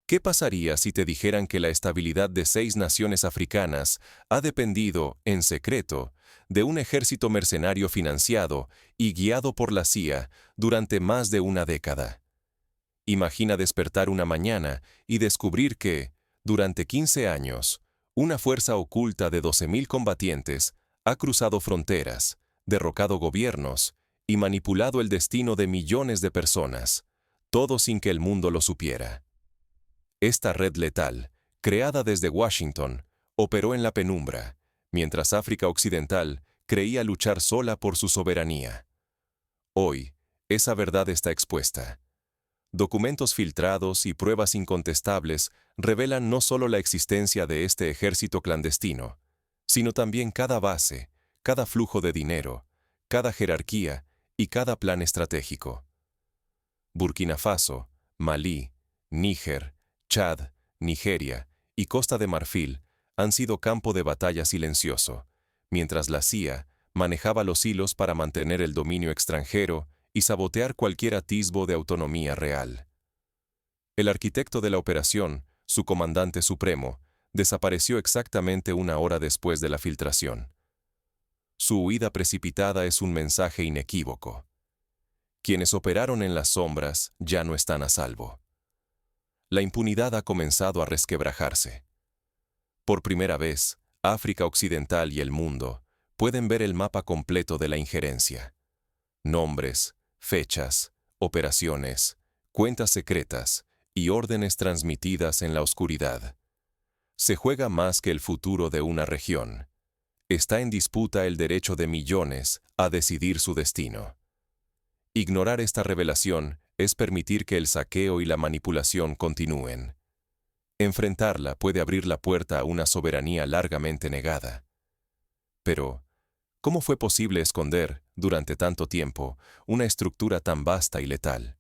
¿Qué pasaría si te dijeran que la estabilidad de 6 naciones africanas ha dependido, en secreto, de un ejército mercenario financiado y guiado por la CIA durante más de una década? Imagina despertar una mañana y descubrir que, durante 15 años, una fuerza oculta de 12.000 combatientes ha cruzado fronteras, derrocado gobiernos y manipulado el destino de millones de personas, todo sin que el mundo lo supiera. Esta red letal, creada desde Washington, operó en la penumbra, mientras África Occidental creía luchar sola por su soberanía. Hoy, esa verdad está expuesta. Documentos filtrados y pruebas incontestables revelan no solo la existencia de este ejército clandestino, sino también cada base, cada flujo de dinero, cada jerarquía y cada plan estratégico. Burkina Faso, Malí, Níger, Chad, Nigeria y Costa de Marfil han sido campo de batalla silencioso, mientras la CIA manejaba los hilos para mantener el dominio extranjero y sabotear cualquier atisbo de autonomía real. El arquitecto de la operación, su comandante supremo, desapareció exactamente una hora después de la filtración. Su huida precipitada es un mensaje inequívoco. Quienes operaron en las sombras ya no están a salvo. La impunidad ha comenzado a resquebrajarse. Por primera vez, África Occidental y el mundo pueden ver el mapa completo de la injerencia. Nombres, fechas, operaciones, cuentas secretas y órdenes transmitidas en la oscuridad. Se juega más que el futuro de una región. Está en disputa el derecho de millones a decidir su destino. Ignorar esta revelación es permitir que el saqueo y la manipulación continúen. Enfrentarla puede abrir la puerta a una soberanía largamente negada. Pero, ¿cómo fue posible esconder, durante tanto tiempo, una estructura tan vasta y letal?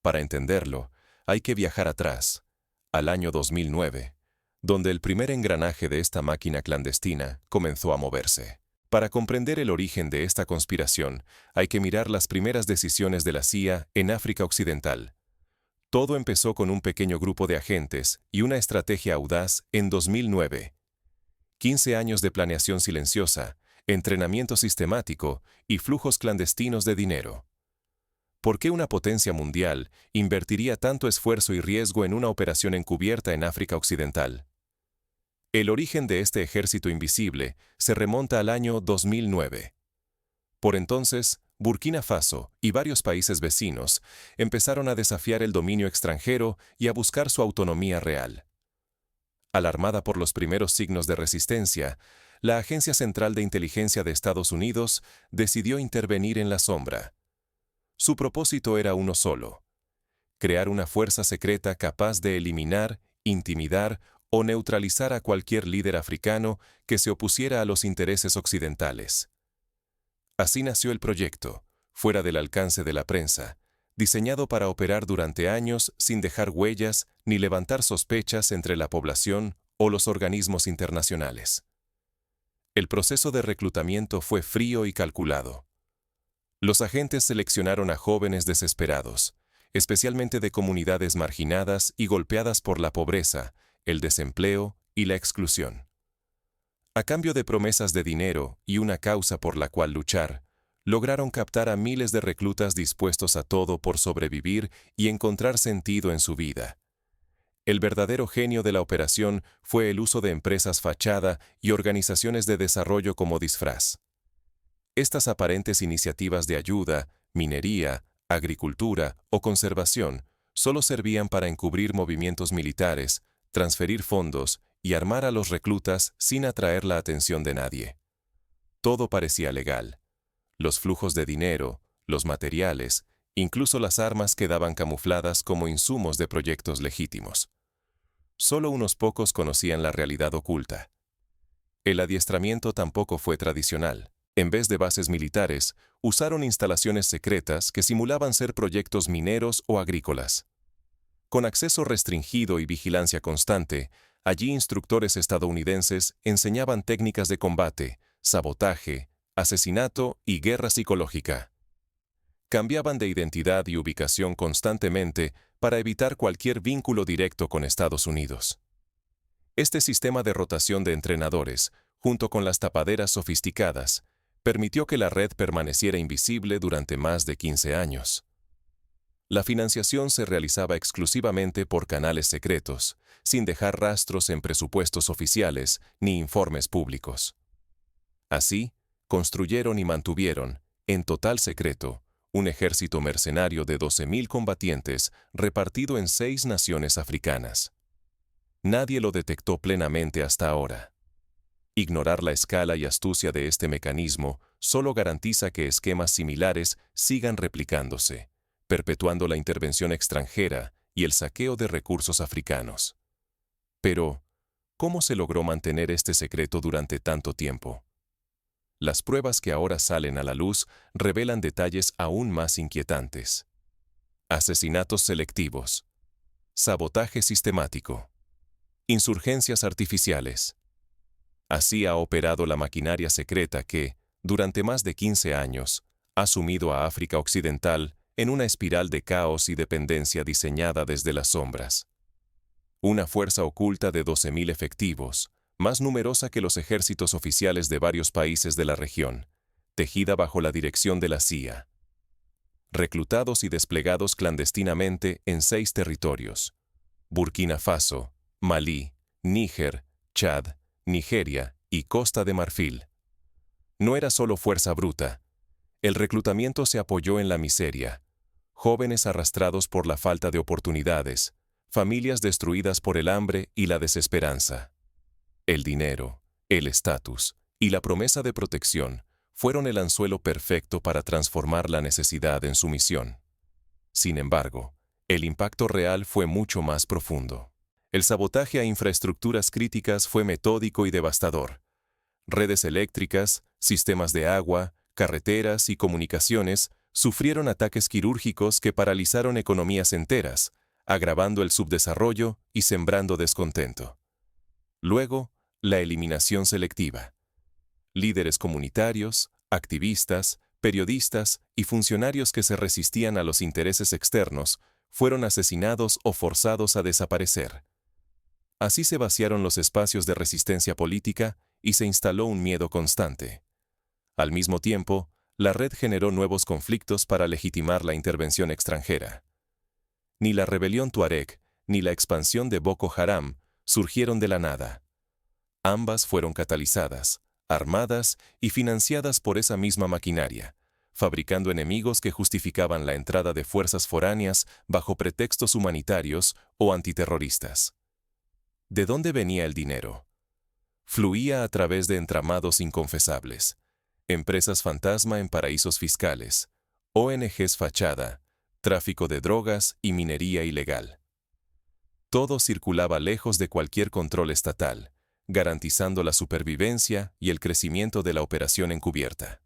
Para entenderlo, hay que viajar atrás, al año 2009, donde el primer engranaje de esta máquina clandestina comenzó a moverse. Para comprender el origen de esta conspiración, hay que mirar las primeras decisiones de la CIA en África Occidental. Todo empezó con un pequeño grupo de agentes y una estrategia audaz en 2009. 15 años de planeación silenciosa, entrenamiento sistemático y flujos clandestinos de dinero. ¿Por qué una potencia mundial invertiría tanto esfuerzo y riesgo en una operación encubierta en África Occidental? El origen de este ejército invisible se remonta al año 2009. Por entonces, Burkina Faso y varios países vecinos empezaron a desafiar el dominio extranjero y a buscar su autonomía real. Alarmada por los primeros signos de resistencia, la Agencia Central de Inteligencia de Estados Unidos decidió intervenir en la sombra. Su propósito era uno solo: crear una fuerza secreta capaz de eliminar, intimidar o neutralizar a cualquier líder africano que se opusiera a los intereses occidentales. Así nació el proyecto, fuera del alcance de la prensa, diseñado para operar durante años sin dejar huellas ni levantar sospechas entre la población o los organismos internacionales. El proceso de reclutamiento fue frío y calculado. Los agentes seleccionaron a jóvenes desesperados, especialmente de comunidades marginadas y golpeadas por la pobreza, el desempleo y la exclusión. A cambio de promesas de dinero y una causa por la cual luchar, lograron captar a miles de reclutas dispuestos a todo por sobrevivir y encontrar sentido en su vida. El verdadero genio de la operación fue el uso de empresas fachada y organizaciones de desarrollo como disfraz. Estas aparentes iniciativas de ayuda, minería, agricultura o conservación solo servían para encubrir movimientos militares, transferir fondos y armar a los reclutas sin atraer la atención de nadie. Todo parecía legal. Los flujos de dinero, los materiales, incluso las armas quedaban camufladas como insumos de proyectos legítimos. Solo unos pocos conocían la realidad oculta. El adiestramiento tampoco fue tradicional. En vez de bases militares, usaron instalaciones secretas que simulaban ser proyectos mineros o agrícolas. Con acceso restringido y vigilancia constante, allí instructores estadounidenses enseñaban técnicas de combate, sabotaje, asesinato y guerra psicológica. Cambiaban de identidad y ubicación constantemente para evitar cualquier vínculo directo con Estados Unidos. Este sistema de rotación de entrenadores, junto con las tapaderas sofisticadas, permitió que la red permaneciera invisible durante más de 15 años. La financiación se realizaba exclusivamente por canales secretos, sin dejar rastros en presupuestos oficiales ni informes públicos. Así, construyeron y mantuvieron, en total secreto, un ejército mercenario de 12.000 combatientes repartido en 6 naciones africanas. Nadie lo detectó plenamente hasta ahora. Ignorar la escala y astucia de este mecanismo solo garantiza que esquemas similares sigan replicándose, perpetuando la intervención extranjera y el saqueo de recursos africanos. Pero, ¿cómo se logró mantener este secreto durante tanto tiempo? Las pruebas que ahora salen a la luz revelan detalles aún más inquietantes. Asesinatos selectivos. Sabotaje sistemático. Insurgencias artificiales. Así ha operado la maquinaria secreta que, durante más de 15 años, ha sumido a África Occidental en una espiral de caos y dependencia diseñada desde las sombras. Una fuerza oculta de 12.000 efectivos, más numerosa que los ejércitos oficiales de varios países de la región, tejida bajo la dirección de la CIA. Reclutados y desplegados clandestinamente en 6 territorios: Burkina Faso, Malí, Níger, Chad, Nigeria y Costa de Marfil. No era solo fuerza bruta. El reclutamiento se apoyó en la miseria. Jóvenes arrastrados por la falta de oportunidades, familias destruidas por el hambre y la desesperanza. El dinero, el estatus y la promesa de protección fueron el anzuelo perfecto para transformar la necesidad en sumisión. Sin embargo, el impacto real fue mucho más profundo. El sabotaje a infraestructuras críticas fue metódico y devastador. Redes eléctricas, sistemas de agua, carreteras y comunicaciones sufrieron ataques quirúrgicos que paralizaron economías enteras, agravando el subdesarrollo y sembrando descontento. Luego, la eliminación selectiva. Líderes comunitarios, activistas, periodistas y funcionarios que se resistían a los intereses externos fueron asesinados o forzados a desaparecer. Así se vaciaron los espacios de resistencia política y se instaló un miedo constante. Al mismo tiempo, la red generó nuevos conflictos para legitimar la intervención extranjera. Ni la rebelión tuareg ni la expansión de Boko Haram surgieron de la nada. Ambas fueron catalizadas, armadas y financiadas por esa misma maquinaria, fabricando enemigos que justificaban la entrada de fuerzas foráneas bajo pretextos humanitarios o antiterroristas. ¿De dónde venía el dinero? Fluía a través de entramados inconfesables, empresas fantasma en paraísos fiscales, ONGs fachada, tráfico de drogas y minería ilegal. Todo circulaba lejos de cualquier control estatal, garantizando la supervivencia y el crecimiento de la operación encubierta.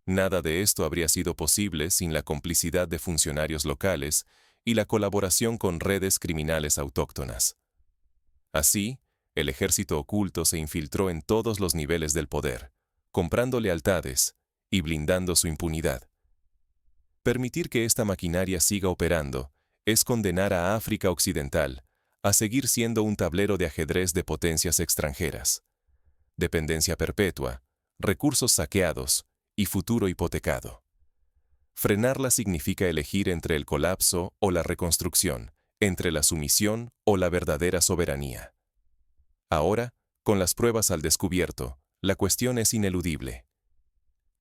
Nada de esto habría sido posible sin la complicidad de funcionarios locales y la colaboración con redes criminales autóctonas. Así, el ejército oculto se infiltró en todos los niveles del poder, comprando lealtades y blindando su impunidad. Permitir que esta maquinaria siga operando es condenar a África Occidental a seguir siendo un tablero de ajedrez de potencias extranjeras. Dependencia perpetua, recursos saqueados y futuro hipotecado. Frenarla significa elegir entre el colapso o la reconstrucción, entre la sumisión o la verdadera soberanía. Ahora, con las pruebas al descubierto, la cuestión es ineludible.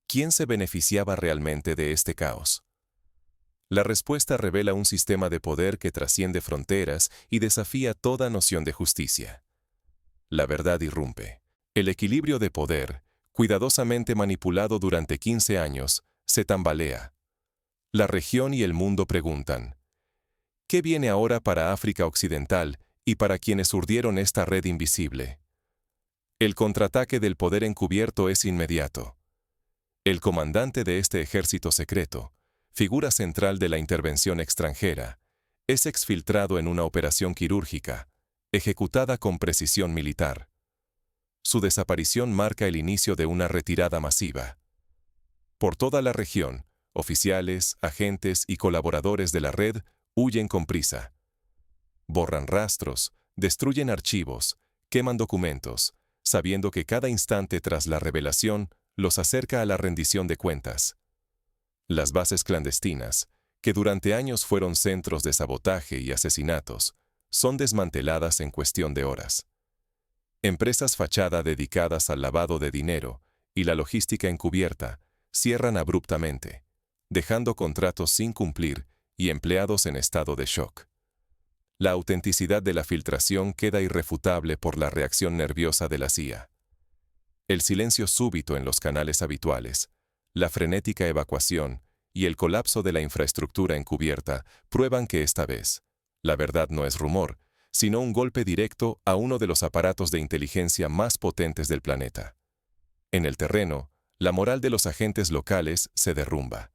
¿Quién se beneficiaba realmente de este caos? La respuesta revela un sistema de poder que trasciende fronteras y desafía toda noción de justicia. La verdad irrumpe. El equilibrio de poder, cuidadosamente manipulado durante 15 años, se tambalea. La región y el mundo preguntan: ¿qué viene ahora para África Occidental y para quienes urdieron esta red invisible? El contraataque del poder encubierto es inmediato. El comandante de este ejército secreto, figura central de la intervención extranjera, es exfiltrado en una operación quirúrgica, ejecutada con precisión militar. Su desaparición marca el inicio de una retirada masiva. Por toda la región, oficiales, agentes y colaboradores de la red Huyen con prisa. Borran rastros, destruyen archivos, queman documentos, sabiendo que cada instante tras la revelación los acerca a la rendición de cuentas. Las bases clandestinas, que durante años fueron centros de sabotaje y asesinatos, son desmanteladas en cuestión de horas. Empresas fachada dedicadas al lavado de dinero y la logística encubierta cierran abruptamente, dejando contratos sin cumplir y empleados en estado de shock. La autenticidad de la filtración queda irrefutable por la reacción nerviosa de la CIA. El silencio súbito en los canales habituales, la frenética evacuación y el colapso de la infraestructura encubierta prueban que esta vez, la verdad no es rumor, sino un golpe directo a uno de los aparatos de inteligencia más potentes del planeta. En el terreno, la moral de los agentes locales se derrumba.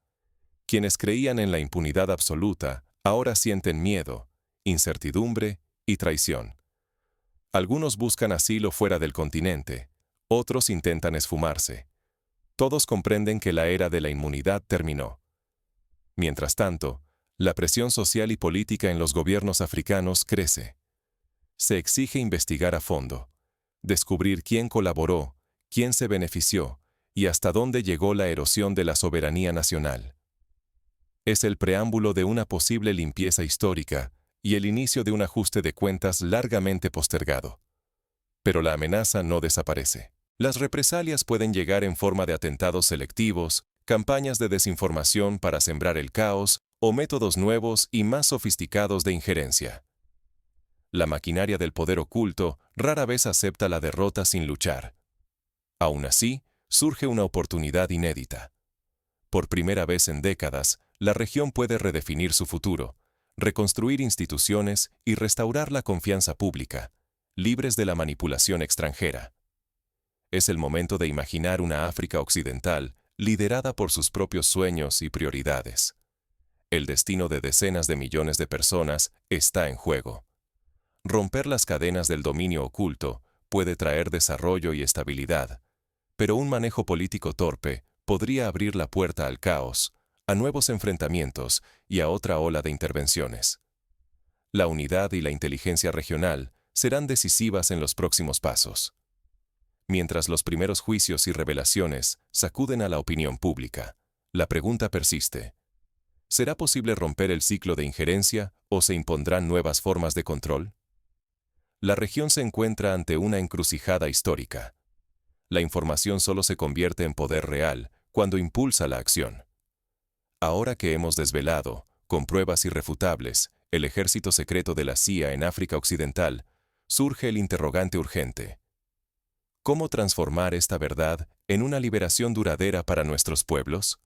Quienes creían en la impunidad absoluta ahora sienten miedo, incertidumbre y traición. Algunos buscan asilo fuera del continente, otros intentan esfumarse. Todos comprenden que la era de la inmunidad terminó. Mientras tanto, la presión social y política en los gobiernos africanos crece. Se exige investigar a fondo, descubrir quién colaboró, quién se benefició y hasta dónde llegó la erosión de la soberanía nacional. Es el preámbulo de una posible limpieza histórica y el inicio de un ajuste de cuentas largamente postergado. Pero la amenaza no desaparece. Las represalias pueden llegar en forma de atentados selectivos, campañas de desinformación para sembrar el caos o métodos nuevos y más sofisticados de injerencia. La maquinaria del poder oculto rara vez acepta la derrota sin luchar. Aún así, surge una oportunidad inédita. Por primera vez en décadas, la región puede redefinir su futuro, reconstruir instituciones y restaurar la confianza pública, libres de la manipulación extranjera. Es el momento de imaginar una África occidental liderada por sus propios sueños y prioridades. El destino de decenas de millones de personas está en juego. Romper las cadenas del dominio oculto puede traer desarrollo y estabilidad, pero un manejo político torpe podría abrir la puerta al caos, a nuevos enfrentamientos y a otra ola de intervenciones. La unidad y la inteligencia regional serán decisivas en los próximos pasos. Mientras los primeros juicios y revelaciones sacuden a la opinión pública, la pregunta persiste. ¿Será posible romper el ciclo de injerencia o se impondrán nuevas formas de control? La región se encuentra ante una encrucijada histórica. La información solo se convierte en poder real cuando impulsa la acción. Ahora que hemos desvelado, con pruebas irrefutables, el ejército secreto de la CIA en África Occidental, surge el interrogante urgente. ¿Cómo transformar esta verdad en una liberación duradera para nuestros pueblos?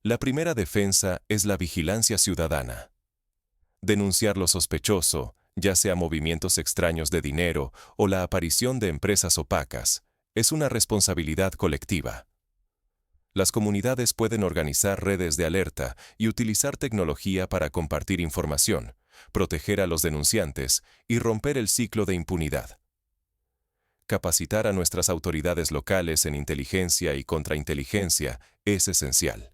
La primera defensa es la vigilancia ciudadana. Denunciar lo sospechoso, ya sea movimientos extraños de dinero o la aparición de empresas opacas, es una responsabilidad colectiva. Las comunidades pueden organizar redes de alerta y utilizar tecnología para compartir información, proteger a los denunciantes y romper el ciclo de impunidad. Capacitar a nuestras autoridades locales en inteligencia y contrainteligencia es esencial.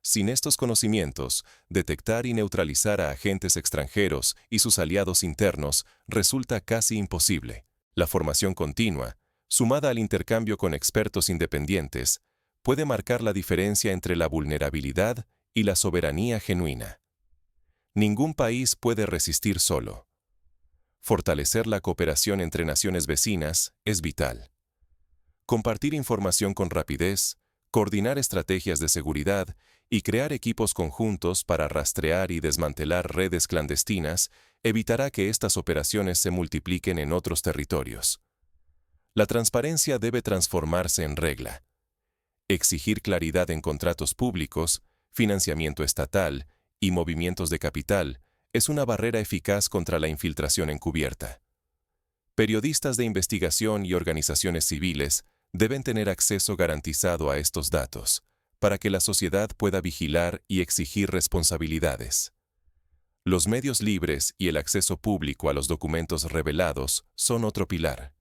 Sin estos conocimientos, detectar y neutralizar a agentes extranjeros y sus aliados internos resulta casi imposible. La formación continua, sumada al intercambio con expertos independientes, puede marcar la diferencia entre la vulnerabilidad y la soberanía genuina. Ningún país puede resistir solo. Fortalecer la cooperación entre naciones vecinas es vital. Compartir información con rapidez, coordinar estrategias de seguridad y crear equipos conjuntos para rastrear y desmantelar redes clandestinas evitará que estas operaciones se multipliquen en otros territorios. La transparencia debe transformarse en regla. Exigir claridad en contratos públicos, financiamiento estatal y movimientos de capital es una barrera eficaz contra la infiltración encubierta. Periodistas de investigación y organizaciones civiles deben tener acceso garantizado a estos datos, para que la sociedad pueda vigilar y exigir responsabilidades. Los medios libres y el acceso público a los documentos revelados son otro pilar.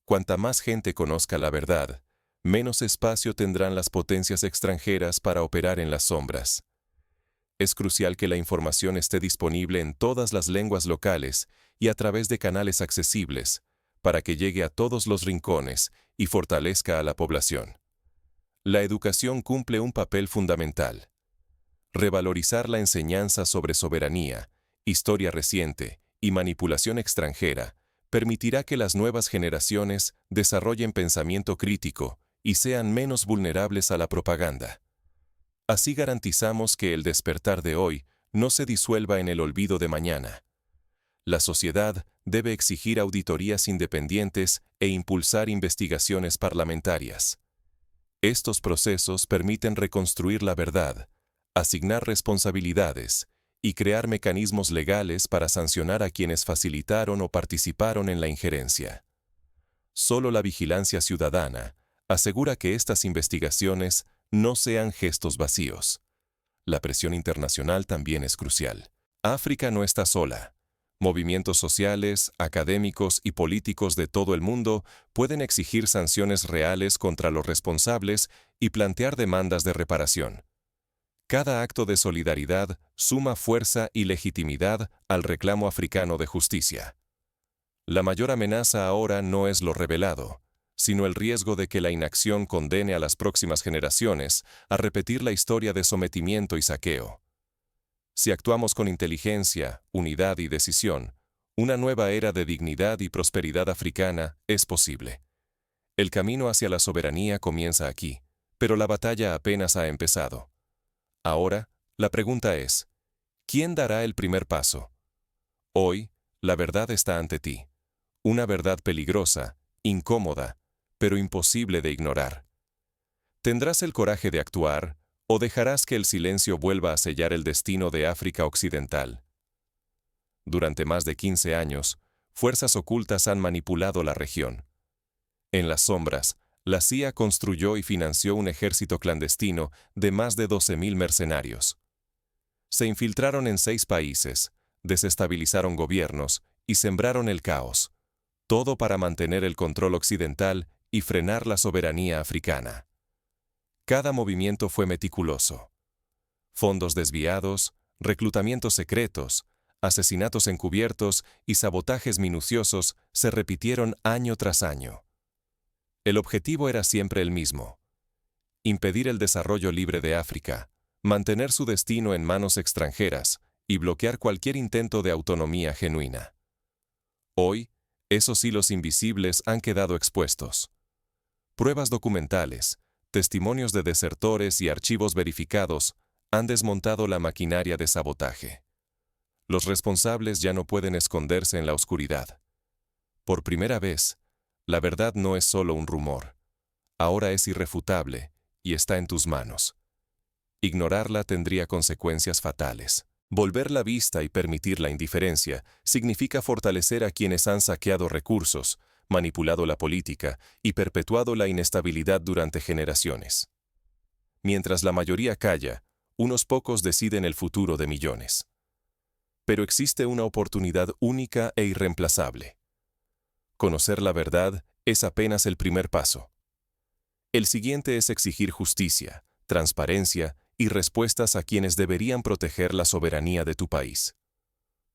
Cuanta más gente conozca la verdad, menos espacio tendrán las potencias extranjeras para operar en las sombras. es crucial que la información esté disponible en todas las lenguas locales y a través de canales accesibles, para que llegue a todos los rincones y fortalezca a la población. La educación cumple un papel fundamental. Revalorizar la enseñanza sobre soberanía, historia reciente y manipulación extranjera permitirá que las nuevas generaciones desarrollen pensamiento crítico y sean menos vulnerables a la propaganda. Así garantizamos que el despertar de hoy no se disuelva en el olvido de mañana. La sociedad debe exigir auditorías independientes e impulsar investigaciones parlamentarias. Estos procesos permiten reconstruir la verdad, asignar responsabilidades y crear mecanismos legales para sancionar a quienes facilitaron o participaron en la injerencia. Solo la vigilancia ciudadana asegura que estas investigaciones no sean gestos vacíos. La presión internacional también es crucial. África no está sola. Movimientos sociales, académicos y políticos de todo el mundo pueden exigir sanciones reales contra los responsables y plantear demandas de reparación. Cada acto de solidaridad suma fuerza y legitimidad al reclamo africano de justicia. La mayor amenaza ahora no es lo revelado, sino el riesgo de que la inacción condene a las próximas generaciones a repetir la historia de sometimiento y saqueo. Si actuamos con inteligencia, unidad y decisión, una nueva era de dignidad y prosperidad africana es posible. El camino hacia la soberanía comienza aquí, pero la batalla apenas ha empezado. Ahora, la pregunta es, ¿quién dará el primer paso? Hoy, la verdad está ante ti. Una verdad peligrosa, incómoda, pero imposible de ignorar. ¿Tendrás el coraje de actuar o dejarás que el silencio vuelva a sellar el destino de África Occidental? Durante más de 15 años, fuerzas ocultas han manipulado la región. En las sombras, la CIA construyó y financió un ejército clandestino de más de 12.000 mercenarios. Se infiltraron en 6 países, desestabilizaron gobiernos y sembraron el caos, todo para mantener el control occidental y frenar la soberanía africana. Cada movimiento fue meticuloso. Fondos desviados, reclutamientos secretos, asesinatos encubiertos y sabotajes minuciosos se repitieron año tras año. El objetivo era siempre el mismo: impedir el desarrollo libre de África, mantener su destino en manos extranjeras y bloquear cualquier intento de autonomía genuina. Hoy, esos hilos invisibles han quedado expuestos. Pruebas documentales, testimonios de desertores y archivos verificados han desmontado la maquinaria de sabotaje. Los responsables ya no pueden esconderse en la oscuridad. Por primera vez, la verdad no es solo un rumor. Ahora es irrefutable y está en tus manos. Ignorarla tendría consecuencias fatales. Volver la vista y permitir la indiferencia significa fortalecer a quienes han saqueado recursos, manipulado la política y perpetuado la inestabilidad durante generaciones. Mientras la mayoría calla, unos pocos deciden el futuro de millones. Pero existe una oportunidad única e irreemplazable. Conocer la verdad es apenas el primer paso. El siguiente es exigir justicia, transparencia y respuestas a quienes deberían proteger la soberanía de tu país.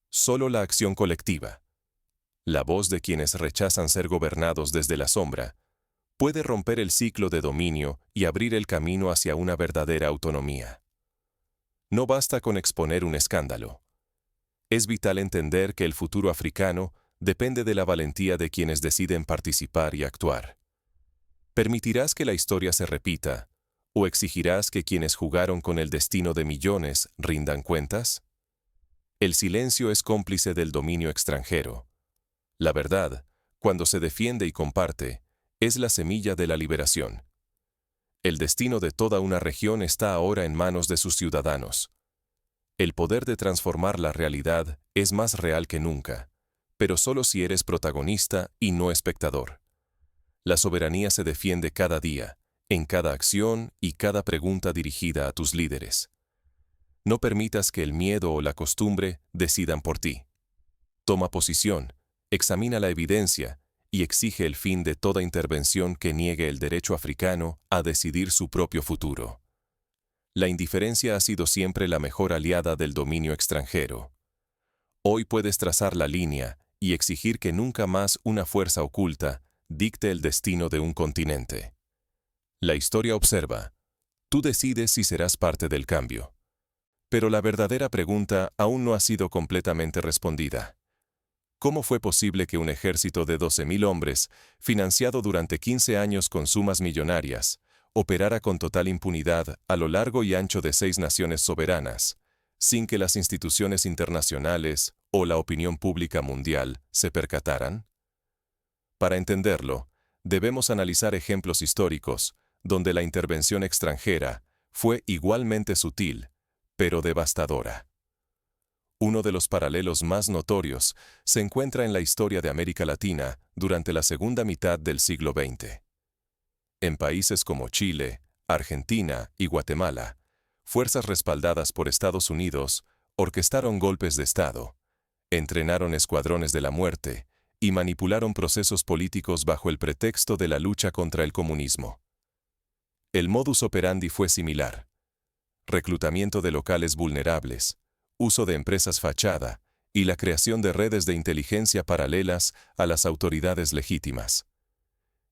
Solo la acción colectiva, la voz de quienes rechazan ser gobernados desde la sombra, puede romper el ciclo de dominio y abrir el camino hacia una verdadera autonomía. No basta con exponer un escándalo. Es vital entender que el futuro africano depende de la valentía de quienes deciden participar y actuar. ¿Permitirás que la historia se repita, o exigirás que quienes jugaron con el destino de millones rindan cuentas? El silencio es cómplice del dominio extranjero. La verdad, cuando se defiende y comparte, es la semilla de la liberación. El destino de toda una región está ahora en manos de sus ciudadanos. El poder de transformar la realidad es más real que nunca, pero solo si eres protagonista y no espectador. La soberanía se defiende cada día, en cada acción y cada pregunta dirigida a tus líderes. No permitas que el miedo o la costumbre decidan por ti. Toma posición, examina la evidencia y exige el fin de toda intervención que niegue el derecho africano a decidir su propio futuro. La indiferencia ha sido siempre la mejor aliada del dominio extranjero. Hoy puedes trazar la línea y exigir que nunca más una fuerza oculta dicte el destino de un continente. La historia observa. Tú decides si serás parte del cambio. Pero la verdadera pregunta aún no ha sido completamente respondida. ¿Cómo fue posible que un ejército de 12.000 hombres, financiado durante 15 años con sumas millonarias, operara con total impunidad a lo largo y ancho de 6 naciones soberanas, sin que las instituciones internacionales o la opinión pública mundial se percataran? Para entenderlo, debemos analizar ejemplos históricos donde la intervención extranjera fue igualmente sutil, pero devastadora. Uno de los paralelos más notorios se encuentra en la historia de América Latina durante la segunda mitad del siglo XX. En países como Chile, Argentina y Guatemala, fuerzas respaldadas por Estados Unidos orquestaron golpes de Estado, entrenaron escuadrones de la muerte y manipularon procesos políticos bajo el pretexto de la lucha contra el comunismo. El modus operandi fue similar: reclutamiento de locales vulnerables, uso de empresas fachada y la creación de redes de inteligencia paralelas a las autoridades legítimas.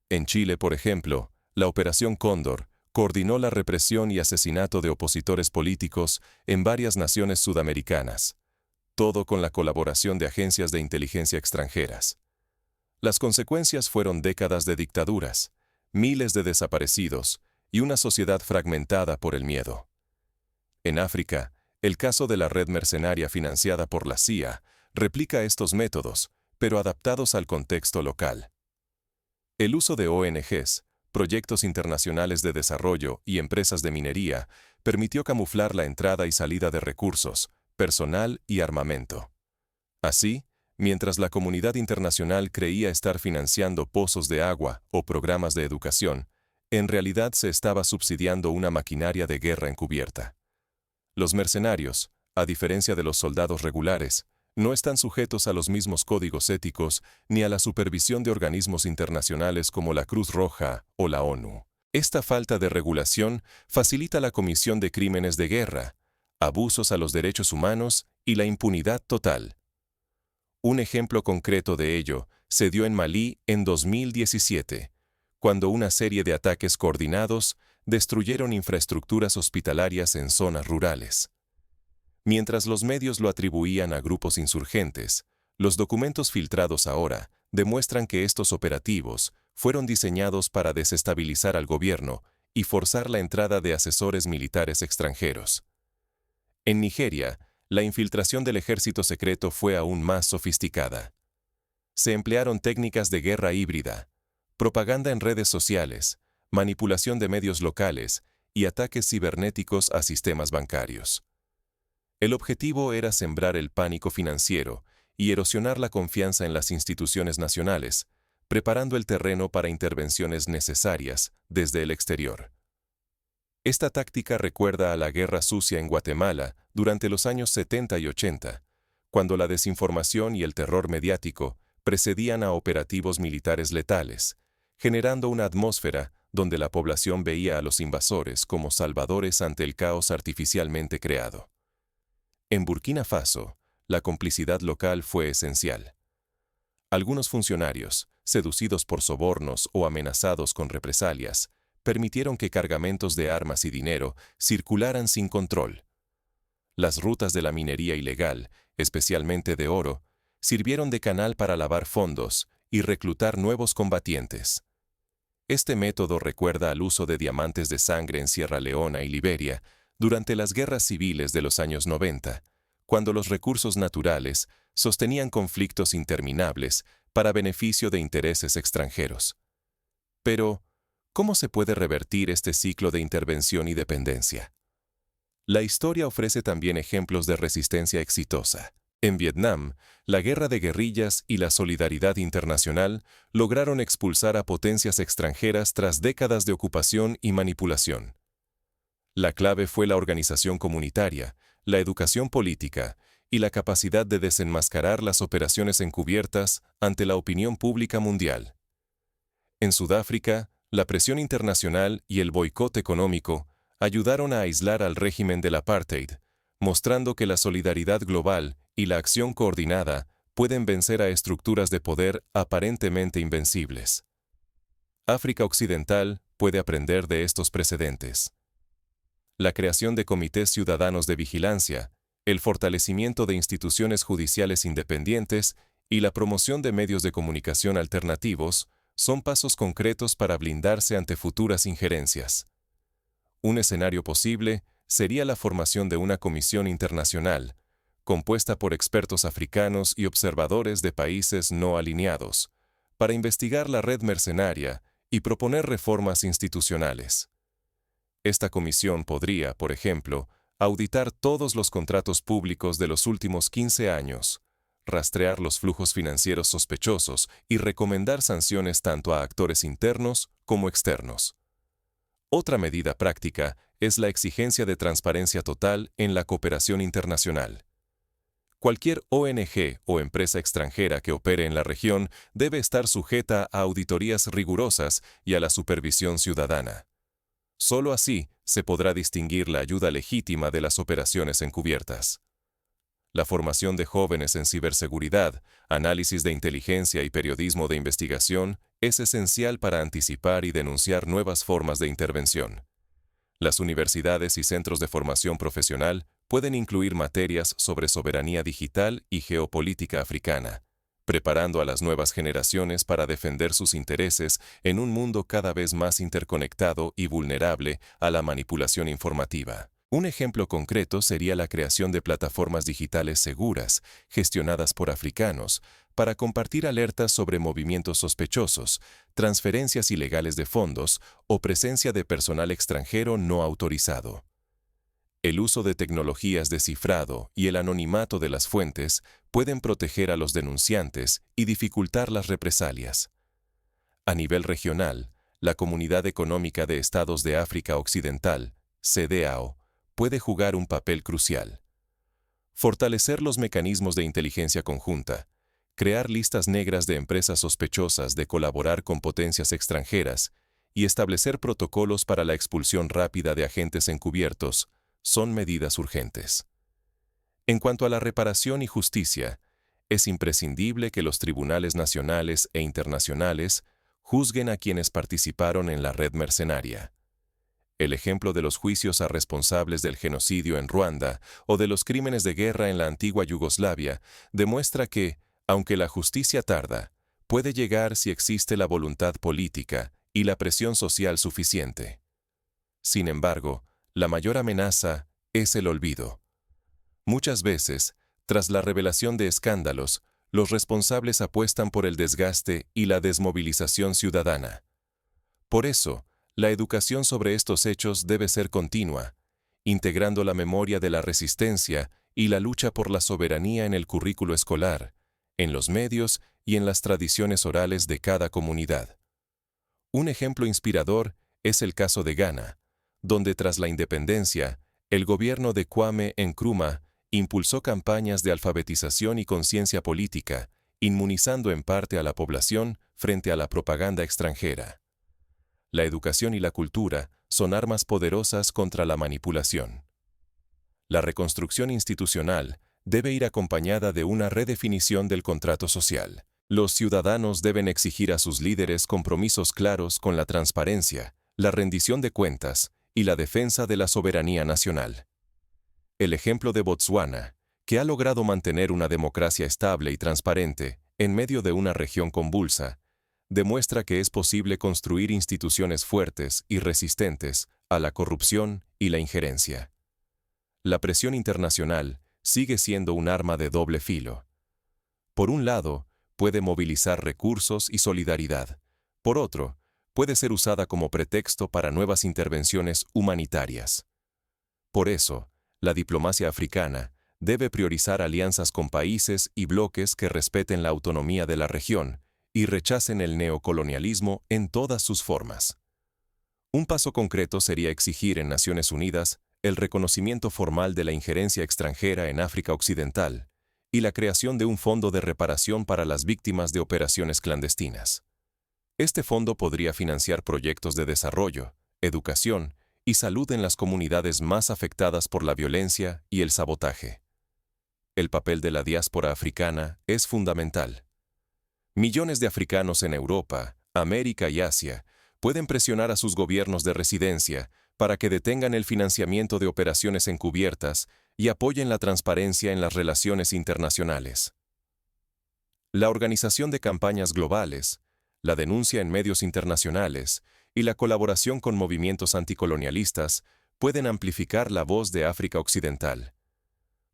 En Chile, por ejemplo, la Operación Cóndor coordinó la represión y asesinato de opositores políticos en varias naciones sudamericanas, todo con la colaboración de agencias de inteligencia extranjeras. Las consecuencias fueron décadas de dictaduras, miles de desaparecidos y una sociedad fragmentada por el miedo. En África, el caso de la red mercenaria financiada por la CIA replica estos métodos, pero adaptados al contexto local. El uso de ONGs, proyectos internacionales de desarrollo y empresas de minería permitió camuflar la entrada y salida de recursos, personal y armamento. Así, mientras la comunidad internacional creía estar financiando pozos de agua o programas de educación, en realidad se estaba subsidiando una maquinaria de guerra encubierta. Los mercenarios, a diferencia de los soldados regulares, no están sujetos a los mismos códigos éticos ni a la supervisión de organismos internacionales como la Cruz Roja o la ONU. Esta falta de regulación facilita la comisión de crímenes de guerra, abusos a los derechos humanos y la impunidad total. Un ejemplo concreto de ello se dio en Malí en 2017, cuando una serie de ataques coordinados destruyeron infraestructuras hospitalarias en zonas rurales. Mientras los medios lo atribuían a grupos insurgentes, los documentos filtrados ahora demuestran que estos operativos fueron diseñados para desestabilizar al gobierno y forzar la entrada de asesores militares extranjeros. En Nigeria, la infiltración del ejército secreto fue aún más sofisticada. Se emplearon técnicas de guerra híbrida, propaganda en redes sociales, manipulación de medios locales y ataques cibernéticos a sistemas bancarios. El objetivo era sembrar el pánico financiero y erosionar la confianza en las instituciones nacionales, preparando el terreno para intervenciones necesarias desde el exterior. Esta táctica recuerda a la guerra sucia en Guatemala durante los años 70 y 80, cuando la desinformación y el terror mediático precedían a operativos militares letales, generando una atmósfera donde la población veía a los invasores como salvadores ante el caos artificialmente creado. En Burkina Faso, la complicidad local fue esencial. Algunos funcionarios, seducidos por sobornos o amenazados con represalias, permitieron que cargamentos de armas y dinero circularan sin control. Las rutas de la minería ilegal, especialmente de oro, sirvieron de canal para lavar fondos y reclutar nuevos combatientes. Este método recuerda al uso de diamantes de sangre en Sierra Leona y Liberia durante las guerras civiles de los años 90, cuando los recursos naturales sostenían conflictos interminables para beneficio de intereses extranjeros. Pero, ¿cómo se puede revertir este ciclo de intervención y dependencia? La historia ofrece también ejemplos de resistencia exitosa. En Vietnam, la guerra de guerrillas y la solidaridad internacional lograron expulsar a potencias extranjeras tras décadas de ocupación y manipulación. La clave fue la organización comunitaria, la educación política y la capacidad de desenmascarar las operaciones encubiertas ante la opinión pública mundial. En Sudáfrica, la presión internacional y el boicot económico ayudaron a aislar al régimen del apartheid, mostrando que la solidaridad global y la acción coordinada pueden vencer a estructuras de poder aparentemente invencibles. África Occidental puede aprender de estos precedentes. La creación de comités ciudadanos de vigilancia, el fortalecimiento de instituciones judiciales independientes y la promoción de medios de comunicación alternativos son pasos concretos para blindarse ante futuras injerencias. Un escenario posible sería la formación de una comisión internacional, compuesta por expertos africanos y observadores de países no alineados, para investigar la red mercenaria y proponer reformas institucionales. Esta comisión podría, por ejemplo, auditar todos los contratos públicos de los últimos 15 años, rastrear los flujos financieros sospechosos y recomendar sanciones tanto a actores internos como externos. Otra medida práctica es la exigencia de transparencia total en la cooperación internacional. Cualquier ONG o empresa extranjera que opere en la región debe estar sujeta a auditorías rigurosas y a la supervisión ciudadana. Solo así se podrá distinguir la ayuda legítima de las operaciones encubiertas. La formación de jóvenes en ciberseguridad, análisis de inteligencia y periodismo de investigación es esencial para anticipar y denunciar nuevas formas de intervención. Las universidades y centros de formación profesional pueden incluir materias sobre soberanía digital y geopolítica africana, preparando a las nuevas generaciones para defender sus intereses en un mundo cada vez más interconectado y vulnerable a la manipulación informativa. Un ejemplo concreto sería la creación de plataformas digitales seguras, gestionadas por africanos, para compartir alertas sobre movimientos sospechosos, transferencias ilegales de fondos o presencia de personal extranjero no autorizado. El uso de tecnologías de cifrado y el anonimato de las fuentes pueden proteger a los denunciantes y dificultar las represalias. A nivel regional, la Comunidad Económica de Estados de África Occidental, CEDEAO, puede jugar un papel crucial. Fortalecer los mecanismos de inteligencia conjunta, crear listas negras de empresas sospechosas de colaborar con potencias extranjeras y establecer protocolos para la expulsión rápida de agentes encubiertos son medidas urgentes. En cuanto a la reparación y justicia, es imprescindible que los tribunales nacionales e internacionales juzguen a quienes participaron en la red mercenaria. El ejemplo de los juicios a responsables del genocidio en Ruanda o de los crímenes de guerra en la antigua Yugoslavia demuestra que, aunque la justicia tarda, puede llegar si existe la voluntad política y la presión social suficiente. Sin embargo, la mayor amenaza es el olvido. Muchas veces, tras la revelación de escándalos, los responsables apuestan por el desgaste y la desmovilización ciudadana. Por eso, la educación sobre estos hechos debe ser continua, integrando la memoria de la resistencia y la lucha por la soberanía en el currículo escolar, en los medios y en las tradiciones orales de cada comunidad. Un ejemplo inspirador es el caso de Ghana, donde tras la independencia, el gobierno de Kwame Nkrumah impulsó campañas de alfabetización y conciencia política, inmunizando en parte a la población frente a la propaganda extranjera. La educación y la cultura son armas poderosas contra la manipulación. La reconstrucción institucional debe ir acompañada de una redefinición del contrato social. Los ciudadanos deben exigir a sus líderes compromisos claros con la transparencia, la rendición de cuentas y la defensa de la soberanía nacional. El ejemplo de Botsuana, que ha logrado mantener una democracia estable y transparente en medio de una región convulsa, demuestra que es posible construir instituciones fuertes y resistentes a la corrupción y la injerencia. La presión internacional sigue siendo un arma de doble filo. Por un lado, puede movilizar recursos y solidaridad. Por otro, puede ser usada como pretexto para nuevas intervenciones humanitarias. Por eso, la diplomacia africana debe priorizar alianzas con países y bloques que respeten la autonomía de la región y rechacen el neocolonialismo en todas sus formas. Un paso concreto sería exigir en Naciones Unidas el reconocimiento formal de la injerencia extranjera en África Occidental y la creación de un fondo de reparación para las víctimas de operaciones clandestinas. Este fondo podría financiar proyectos de desarrollo, educación y salud en las comunidades más afectadas por la violencia y el sabotaje. El papel de la diáspora africana es fundamental. Millones de africanos en Europa, América y Asia pueden presionar a sus gobiernos de residencia para que detengan el financiamiento de operaciones encubiertas y apoyen la transparencia en las relaciones internacionales. La organización de campañas globales, la denuncia en medios internacionales y la colaboración con movimientos anticolonialistas pueden amplificar la voz de África Occidental.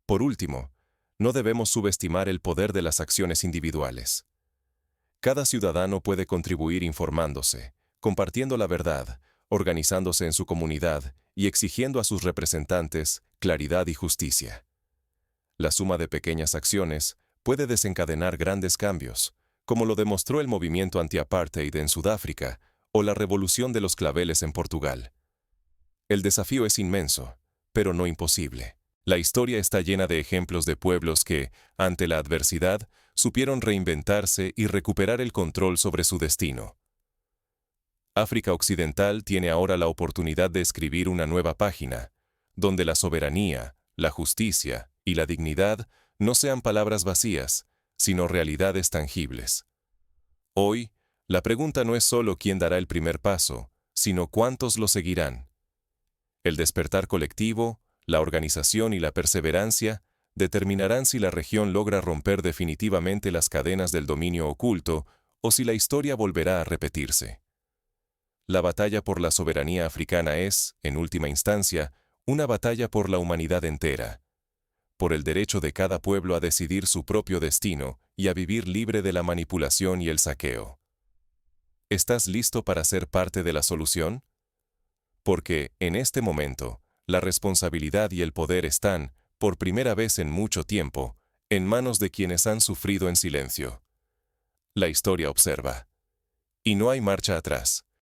Por último, no debemos subestimar el poder de las acciones individuales. Cada ciudadano puede contribuir informándose, compartiendo la verdad, organizándose en su comunidad y exigiendo a sus representantes claridad y justicia. La suma de pequeñas acciones puede desencadenar grandes cambios, como lo demostró el movimiento anti-apartheid en Sudáfrica o la revolución de los claveles en Portugal. El desafío es inmenso, pero no imposible. La historia está llena de ejemplos de pueblos que, ante la adversidad, supieron reinventarse y recuperar el control sobre su destino. África Occidental tiene ahora la oportunidad de escribir una nueva página, donde la soberanía, la justicia y la dignidad no sean palabras vacías, sino realidades tangibles. Hoy, la pregunta no es solo quién dará el primer paso, sino cuántos lo seguirán. El despertar colectivo, la organización y la perseverancia determinarán si la región logra romper definitivamente las cadenas del dominio oculto o si la historia volverá a repetirse. La batalla por la soberanía africana es, en última instancia, una batalla por la humanidad entera, por el derecho de cada pueblo a decidir su propio destino y a vivir libre de la manipulación y el saqueo. ¿Estás listo para ser parte de la solución? Porque, en este momento, la responsabilidad y el poder están, por primera vez en mucho tiempo, en manos de quienes han sufrido en silencio. La historia observa. Y no hay marcha atrás.